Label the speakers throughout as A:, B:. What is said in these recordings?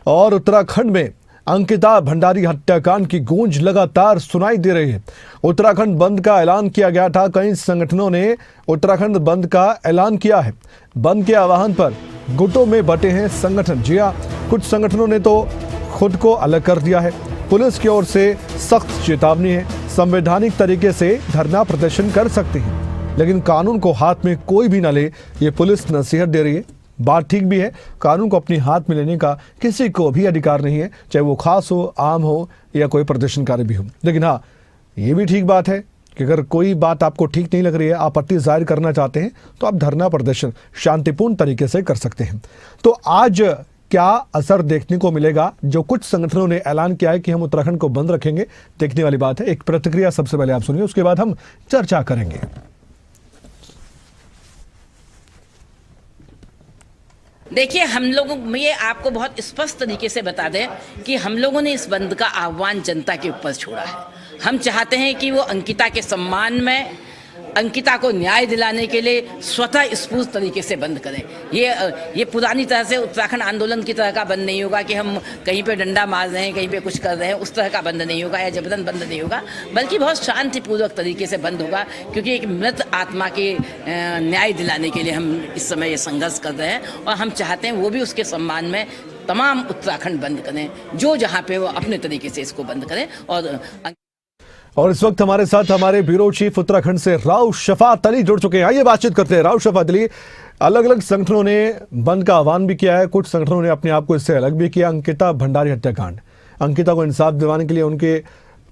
A: और उत्तराखंड में अंकिता भंडारी हत्याकांड की गूंज लगातार सुनाई दे रही है। उत्तराखंड बंद का ऐलान किया गया था। कई संगठनों ने उत्तराखंड बंद का ऐलान किया है। बंद के आह्वान पर गुटों में बटे हैं संगठन। जी हां, कुछ संगठनों ने तो खुद को अलग कर दिया है। पुलिस की ओर से सख्त चेतावनी है। संवैधानिक तरीके से धरना प्रदर्शन कर सकते हैं, लेकिन कानून को हाथ में कोई भी न ले, ये पुलिस नसीहत दे रही है। बात ठीक भी है, कानून को अपने हाथ में लेने का किसी को भी अधिकार नहीं है, चाहे वो खास हो, आम हो या कोई प्रदर्शनकारी भी हो। लेकिन हाँ, ये भी ठीक बात है कि अगर कोई बात आपको ठीक नहीं लग रही है, आपत्ति जाहिर करना चाहते हैं, तो आप धरना प्रदर्शन शांतिपूर्ण तरीके से कर सकते हैं। तो आज क्या असर देखने को मिलेगा? जो कुछ संगठनों ने ऐलान किया है कि हम उत्तराखंड को बंद रखेंगे, देखने वाली बात है। एक प्रतिक्रिया सबसे पहले आप सुनिए, उसके बाद हम चर्चा करेंगे।
B: देखिए, हम लोगों ये आपको बहुत स्पष्ट तरीके से बता दें कि हम लोगों ने इस बंद का आह्वान जनता के ऊपर छोड़ा है। हम चाहते हैं कि वो अंकिता के सम्मान में, अंकिता को न्याय दिलाने के लिए स्वतः स्फूर्त तरीके से बंद करें। ये पुरानी तरह से उत्तराखंड आंदोलन की तरह का बंद नहीं होगा कि हम कहीं पे डंडा मार रहे हैं, कहीं पे कुछ कर रहे हैं, उस तरह का बंद नहीं होगा या जबरन बंद नहीं होगा, बल्कि बहुत शांतिपूर्वक तरीके से बंद होगा। क्योंकि एक मृत आत्मा के न्याय दिलाने के लिए हम इस समय ये संघर्ष कर रहे हैं और हम चाहते हैं वो भी उसके सम्मान में तमाम उत्तराखंड बंद करें, जो जहाँ पे वो अपने तरीके से इसको बंद करें।
A: और इस वक्त हमारे साथ हमारे ब्यूरो चीफ उत्तराखंड से राव शफात अली जुड़ चुके हैं। आइए बातचीत करते हैं। राव शफात अली, अलग अलग संगठनों ने बंद का आह्वान भी किया है, कुछ संगठनों ने अपने आप को इससे अलग भी किया। अंकिता भंडारी हत्याकांड, अंकिता को इंसाफ दिलवाने के लिए, उनके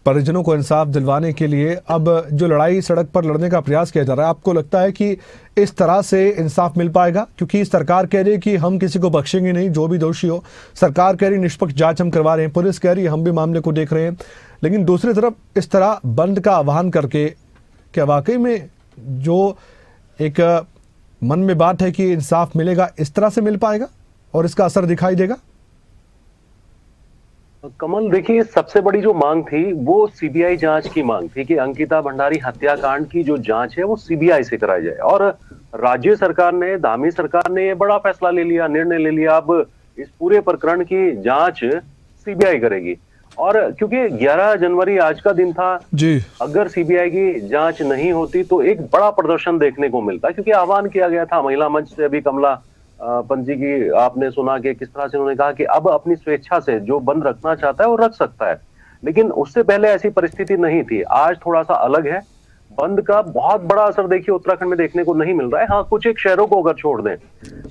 A: परिजनों को इंसाफ दिलवाने के लिए अब जो लड़ाई सड़क पर लड़ने का प्रयास किया जा रहा है, आपको लगता है कि इस तरह से इंसाफ मिल पाएगा? क्योंकि सरकार कह रही है कि हम किसी को बख्शेंगे नहीं, जो भी दोषी हो। सरकार कह रही निष्पक्ष जांच हम करवा रहे हैं, पुलिस कह रही है हम भी मामले को देख रहे हैं। लेकिन दूसरी तरफ इस तरह बंद का आह्वान करके क्या वाकई में जो एक मन में बात है कि इंसाफ मिलेगा, इस तरह से मिल पाएगा और इसका असर दिखाई देगा?
C: कमल, देखिए, सबसे बड़ी जो मांग थी वो सीबीआई जांच की मांग थी कि अंकिता भंडारी हत्याकांड की जो जांच है वो सीबीआई से कराई जाए। और राज्य सरकार ने, धामी सरकार ने ये बड़ा फैसला ले लिया, निर्णय ले लिया, अब इस पूरे प्रकरण की जांच सीबीआई करेगी। और क्योंकि 11 जनवरी आज का दिन था जी, अगर सीबीआई की जांच नहीं होती तो एक बड़ा प्रदर्शन देखने को मिलता, क्योंकि आह्वान किया गया था महिला मंच से। अभी कमला पंजी की आपने सुना कि किस तरह से उन्होंने कहा कि अब अपनी स्वेच्छा से जो बंद रखना चाहता है वो रख सकता है, लेकिन उससे पहले ऐसी परिस्थिति नहीं थी। आज थोड़ा सा अलग है। बंद का बहुत बड़ा असर देखिए उत्तराखंड में देखने को नहीं मिल रहा है। हाँ, कुछ एक शहरों को अगर छोड़ दें,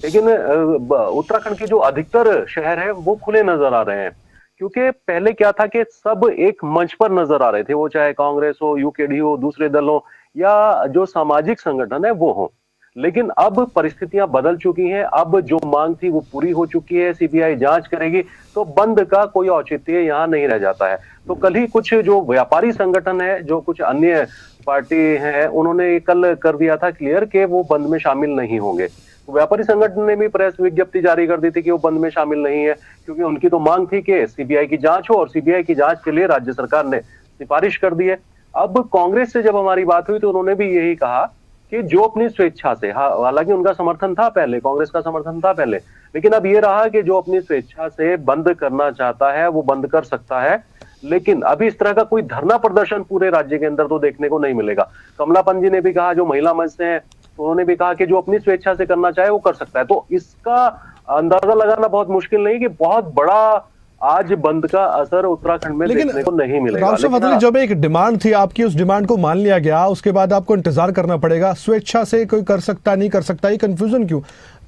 C: लेकिन उत्तराखंड के जो अधिकतर शहर है वो खुले नजर आ रहे हैं। क्योंकि पहले क्या था कि सब एक मंच पर नजर आ रहे थे, वो चाहे कांग्रेस हो, यूकेडी हो, दूसरे दल हो या जो सामाजिक संगठन है वो हो। लेकिन अब परिस्थितियां बदल चुकी हैं। अब जो मांग थी वो पूरी हो चुकी है, सीबीआई जांच करेगी, तो बंद का कोई औचित्य यहाँ नहीं रह जाता है। तो कल ही कुछ जो व्यापारी संगठन है, जो कुछ अन्य पार्टी है, उन्होंने कल कर दिया था क्लियर कि वो बंद में शामिल नहीं होंगे। तो व्यापारी संगठन ने भी प्रेस विज्ञप्ति जारी कर दी थी कि वो बंद में शामिल नहीं है, क्योंकि उनकी तो मांग थी कि सीबीआई की जांच हो, और सीबीआई की जांच के लिए राज्य सरकार ने सिफारिश कर दी है। अब कांग्रेस से जब हमारी बात हुई तो उन्होंने भी यही कहा कि जो अपनी स्वेच्छा से, हालांकि उनका समर्थन था पहले, कांग्रेस का समर्थन था पहले, लेकिन अब ये रहा कि जो अपनी स्वेच्छा से बंद करना चाहता है वो बंद कर सकता है। लेकिन अभी इस तरह का कोई धरना प्रदर्शन पूरे राज्य के अंदर तो देखने को नहीं मिलेगा। कमला पंजी ने भी कहा, जो महिला मंच से हैं, तो उन्होंने भी कहा कि जो अपनी स्वेच्छा से करना चाहे वो कर सकता है। तो इसका अंदाजा लगाना बहुत मुश्किल नहीं कि बहुत बड़ा आज बंद का असर उत्तराखंड में देखने को नहीं मिलेगा।
A: राव शफात अली, जब एक डिमांड थी आपकी, उस डिमांड को मान लिया गया, उसके बाद आपको इंतजार करना पड़ेगा। स्वेच्छा से कोई कर सकता नहीं कर सकता, ये कंफ्यूजन क्यों?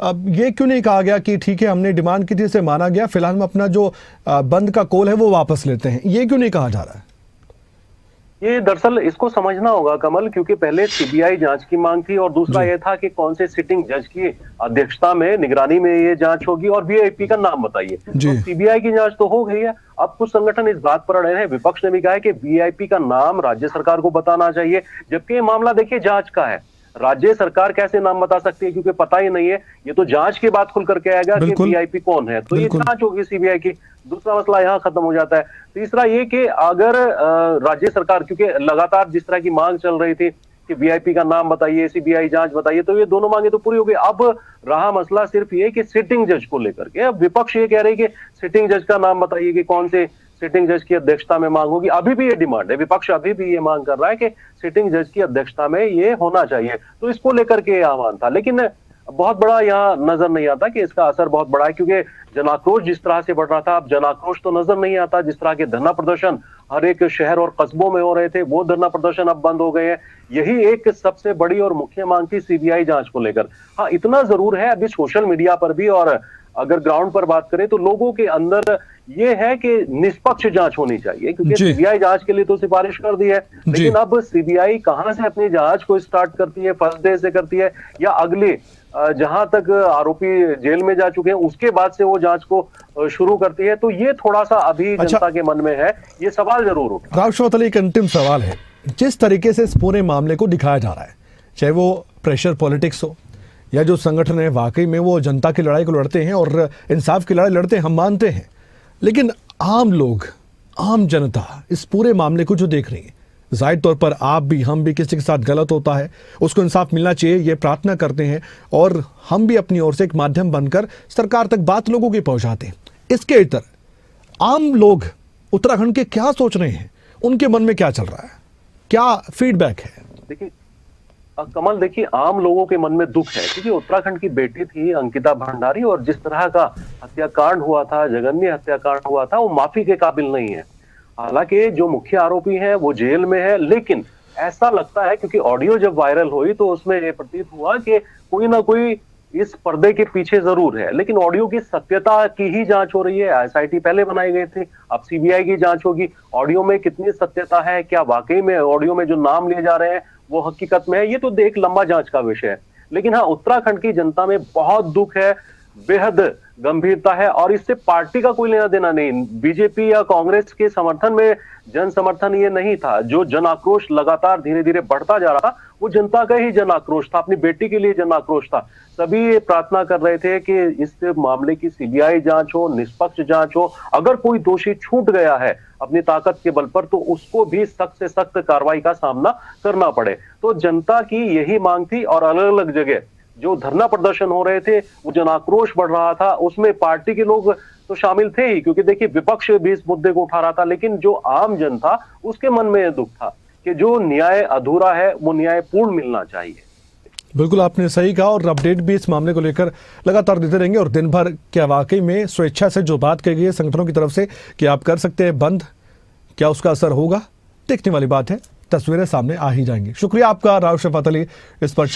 A: अब ये क्यों नहीं कहा गया कि ठीक है हमने डिमांड की थी, इसे माना गया, फिलहाल हम अपना जो बंद का कॉल है वो वापस लेते हैं? ये क्यों नहीं कहा जा रहा है?
C: ये दरअसल इसको समझना होगा कमल, क्योंकि पहले सीबीआई जांच की मांग थी और दूसरा ये था कि कौन से सिटिंग जज की अध्यक्षता में, निगरानी में ये जांच होगी और वीआईपी का नाम बताइए। तो सीबीआई की जांच तो हो गई है। अब कुछ संगठन इस बात पर अड़े हैं, विपक्ष ने भी कहा है कि वीआईपी का नाम राज्य सरकार को बताना चाहिए, जबकि ये मामला देखिए जांच का है। राज्य सरकार कैसे नाम बता सकती है, क्योंकि पता ही नहीं है। ये तो जांच के बाद खुल करके आएगा कि वीआईपी कौन है, तो ये जांच होगी सीबीआई की। दूसरा मसला यहाँ खत्म हो जाता है। तीसरा ये कि अगर राज्य सरकार, क्योंकि लगातार जिस तरह की मांग चल रही थी कि वीआईपी का नाम बताइए, सीबीआई जांच बताइए, तो ये दोनों मांगे तो पूरी हो गई। अब रहा मसला सिर्फ ये कि सिटिंग जज को लेकर के। अब विपक्ष ये कह रहे हैं कि सिटिंग जज का नाम बताइए कि कौन से सिटिंग जज की अध्यक्षता में मांग होगी। अभी भी ये डिमांड है, विपक्ष अभी भी ये मांग कर रहा है कि सिटिंग जज की अध्यक्षता में ये होना चाहिए। तो इसको लेकर के आह्वान था, लेकिन बहुत बड़ा यहाँ नजर नहीं आता कि इसका असर बहुत बड़ा है, क्योंकि जनाक्रोश जिस तरह से बढ़ रहा था, अब जनाक्रोश तो नजर नहीं आता। जिस तरह के धरना प्रदर्शन हर एक शहर और कस्बों में हो रहे थे, वो धरना प्रदर्शन अब बंद हो गए हैं। यही एक सबसे बड़ी और मुख्य मांग थी सीबीआई जांच को लेकर। हाँ, इतना जरूर है अभी सोशल मीडिया पर भी, और अगर ग्राउंड पर बात करें तो लोगों के अंदर ये है कि निष्पक्ष जांच होनी चाहिए, क्योंकि सीबीआई जांच के लिए तो सिफारिश कर दी है, लेकिन अब सीबीआई कहां से अपनी जांच को स्टार्ट करती है, फर्स्ट डे से करती है या अगले जहां तक आरोपी जेल में जा चुके हैं उसके बाद से वो जांच को शुरू करती है, तो ये थोड़ा सा अभी जनता के मन में है, ये सवाल जरूर उठा।
A: राव शौकत अली, एक अंतिम सवाल है। जिस तरीके से इस पूरे मामले को दिखाया जा रहा है, चाहे वो प्रेशर पॉलिटिक्स हो या जो संगठन है वाकई में वो जनता की लड़ाई को लड़ते हैं और इंसाफ की लड़ाई लड़ते हैं, हम मानते हैं, लेकिन आम लोग, आम जनता इस पूरे मामले को जो देख रही है, जाहिर तौर पर आप भी, हम भी, किसी के साथ गलत होता है उसको इंसाफ मिलना चाहिए, ये प्रार्थना करते हैं, और हम भी अपनी ओर से एक माध्यम बनकर सरकार तक बात लोगों की पहुंचाते हैं। इसके इतर आम लोग उत्तराखंड के क्या सोच रहे हैं, उनके मन में क्या चल रहा है, क्या फीडबैक है?
C: देखिए कमल, देखिए आम लोगों के मन में दुख है, क्योंकि उत्तराखंड की बेटी थी अंकिता भंडारी, और जिस तरह का हत्याकांड हुआ था, जघन्य हत्याकांड हुआ था, वो माफी के काबिल नहीं है। हालांकि जो मुख्य आरोपी है वो जेल में है, लेकिन ऐसा लगता है, क्योंकि ऑडियो जब वायरल हुई तो उसमें ये प्रतीत हुआ कि कोई ना कोई इस पर्दे के पीछे जरूर है, लेकिन ऑडियो की सत्यता की ही जांच हो रही है। एसआईटी पहले बनाई गई थी, अब सीबीआई की जांच होगी। ऑडियो में कितनी सत्यता है, क्या वाकई में ऑडियो में जो नाम लिए जा रहे हैं वो हकीकत में है, ये तो एक लंबा जांच का विषय है। लेकिन हाँ, उत्तराखंड की जनता में बहुत दुख है, बेहद गंभीरता है, और इससे पार्टी का कोई लेना देना नहीं। बीजेपी या कांग्रेस के समर्थन में जन समर्थन ये नहीं था। जो जन आक्रोश लगातार धीरे धीरे बढ़ता जा रहा था वो जनता का ही जन आक्रोश था, अपनी बेटी के लिए जन आक्रोश था। सभी ये प्रार्थना कर रहे थे कि इस मामले की सीबीआई जांच हो, निष्पक्ष जांच हो, अगर कोई दोषी छूट गया है अपनी ताकत के बल पर तो उसको भी सख्त से सख्त कार्रवाई का सामना करना पड़े। तो जनता की यही मांग थी, और अलग अलग जगह जो धरना प्रदर्शन हो रहे थे, वो जन आक्रोश बढ़ रहा था, उसमें पार्टी के लोग तो शामिल थे ही, क्योंकि देखिए विपक्ष भी इस मुद्दे को उठा रहा था, लेकिन जो आम जन था उसके मन में यह दुख था कि जो न्याय अधूरा है वो न्याय पूर्ण मिलना चाहिए।
A: बिल्कुल आपने सही कहा, और अपडेट भी इस मामले को लेकर लगातार देते रहेंगे। और दिन भर क्या वाकई में स्वेच्छा से जो बात कही गई है संगठनों की तरफ से कि आप कर सकते हैं बंद, क्या उसका असर होगा, देखने वाली बात है। तस्वीरें सामने आ ही जाएंगी। शुक्रिया आपका राव शौकत अली इस पर